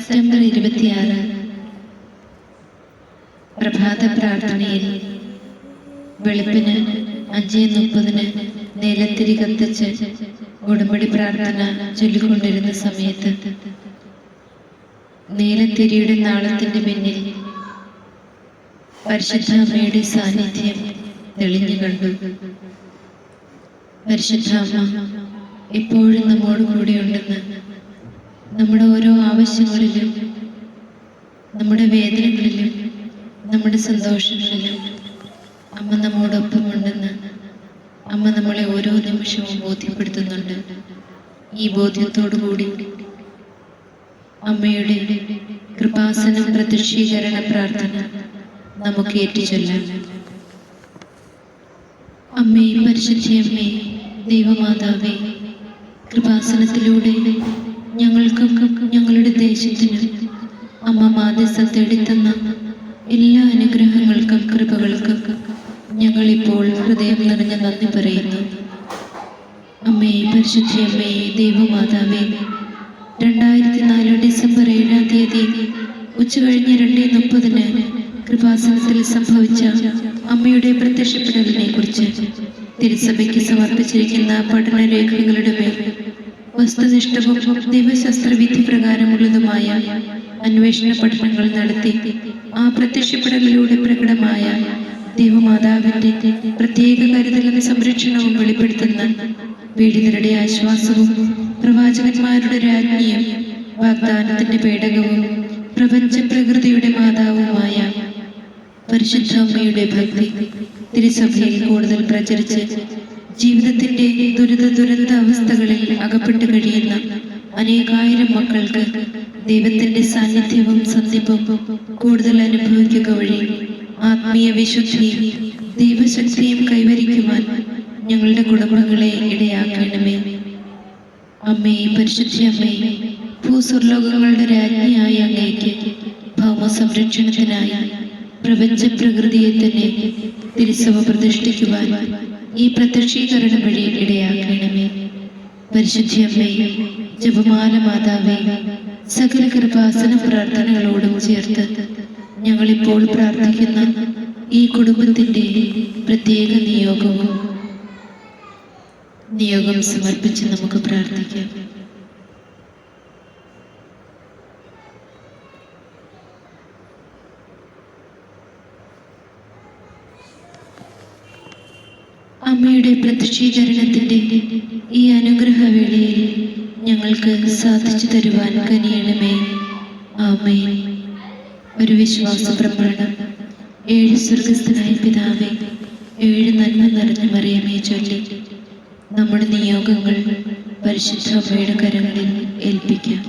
September 26 പ്രഭാത പ്രാർത്ഥനയിൽ വെളുപ്പിന് 5:30 നീലത്തിരി കത്തിച്ച് ഉടമ്പടി പ്രാർത്ഥന ചൊല്ലിക്കൊണ്ടിരുന്ന സമയത്ത് നീലത്തിരിയുടെ നാളത്തിന്റെ പിന്നിൽ പരിശുദ്ധ അമ്മയുടെ സാന്നിധ്യം തെളിഞ്ഞു കണ്ടു. പരിശുദ്ധ അമ്മ എപ്പോഴും നമ്മോട് കൂടെയുണ്ടെന്ന്, നമ്മുടെ ഓരോ ആവശ്യങ്ങളിലും, നമ്മുടെ വേദനകളിലും, നമ്മുടെ സന്തോഷങ്ങളിലും അമ്മ നമ്മോടൊപ്പമുണ്ടെന്ന് അമ്മ നമ്മളെ ഓരോ നിമിഷവും ബോധ്യപ്പെടുത്തുന്നുണ്ട്. ഈ ബോധ്യത്തോടു കൂടി അമ്മയുടെ കൃപാസനം പ്രത്യക്ഷീകരണ പ്രാർത്ഥന നമുക്ക് ഏറ്റുചൊല്ലാം. അമ്മേ, പരിശുദ്ധയമ്മേ, ദൈവമാതാവേ, കൃപാസനത്തിലൂടെ ഞങ്ങൾക്കും ഞങ്ങളുടെ ദേശത്തിനും അമ്മ മാധ്യസ്ഥം തേടിത്തന്ന എല്ലാ അനുഗ്രഹങ്ങൾക്കും കൃപകൾക്കും ഞങ്ങളിപ്പോൾ ഹൃദയം നിറഞ്ഞ നന്ദി പറയുന്നു. അമ്മേ, പരിശുദ്ധയമ്മേ, ദൈവമാതാവേ, 2004 ഡിസംബർ 7-ാം തീയതി ഉച്ചകഴിഞ്ഞ് 2:30 കൃപാസനത്തിൽ സംഭവിച്ച അമ്മയുടെ പ്രത്യക്ഷപ്പെടലിനെ കുറിച്ച് തിരുസഭയ്ക്ക് സമർപ്പിച്ചിരിക്കുന്ന പഠനരേഖകളുടെ മേൽ വസ്തുനിഷ്ഠവും ദൈവശാസ്ത്രവിധി പ്രകാരമുള്ളതുമായ അന്വേഷണ പഠനങ്ങൾ നടത്തി ആ പ്രത്യക്ഷപ്പെടലിലൂടെ പ്രകടമായ ദൈവമാതാവിന്റെ പ്രത്യേക കരുതലും സംരക്ഷണവും വെളിപ്പെടുത്തുന്ന പീഡിതരുടെ ആശ്വാസവും പ്രവാചകന്മാരുടെ രാജ്ഞിയും വാഗ്ദാനത്തിന്റെ പേടകവും പ്രപഞ്ച പ്രകൃതിയുടെ മാതാവുമായ പരിശുദ്ധ അമ്മയുടെ ഭക്തി തിരുസഭയിൽ കൂടുതൽ പ്രചരിച്ച് ജീവിതത്തിന്റെ ദുരന്ത അവസ്ഥകളിൽ അകപ്പെട്ടു കഴിയുന്ന അനേകായിരം മക്കൾക്ക് ദൈവത്തിന്റെ സാന്നിധ്യവും സന്ധിപ്പും കൂടുതൽ അനുഭവിക്കുക വഴി ആത്മീയ വിശുദ്ധിയും ദൈവശക്തിയും കൈവരിക്കുവാൻ ഞങ്ങളുടെ കുടുംബങ്ങളെ ഇടയാക്കണമേ. അമ്മേ, പരിശുദ്ധ അമ്മേ, ഭൂസ്വർലോകങ്ങളുടെ രാജ്ഞിയായ അങ്ങേക്ക് ഭൗമ സംരക്ഷണത്തിനായി പ്രപഞ്ച പ്രകൃതിയെ തന്നെ തിരുസഭ പ്രതിഷ്ഠിക്കുവാൻ ഈ പ്രത്യക്ഷീകരണം വഴി ഇടയാക്കണമേ. പരിശുദ്ധ അമ്മേ, ജപമാല മാതാവേ, സകല കൃപാസന പ്രാർത്ഥനകളോടും ചേർത്ത് ഞങ്ങളിപ്പോൾ പ്രാർത്ഥിക്കുന്ന ഈ കുടുംബത്തിന്റെ പ്രത്യേക നിയോഗം സമർപ്പിച്ച് നമുക്ക് പ്രാർത്ഥിക്കാം. അമ്മയുടെ പ്രത്യക്ഷീകരണത്തിന്റെ ഈ അനുഗ്രഹവേളയിൽ ഞങ്ങൾക്ക് സാധിച്ചു തരുവാൻ കനിയണമേ. ആമേൻ. ഒരു വിശ്വാസ പ്രമാണം. 7 സ്വർഗസ്ഥനായ പിതാവേ, 7 നന്മ നിറഞ്ഞ മറിയമേ ചൊല്ലി നമ്മുടെ നിയോഗങ്ങൾ പരിശുദ്ധ അമ്മയുടെ കരങ്ങളിൽ ഏൽപ്പിക്കാം.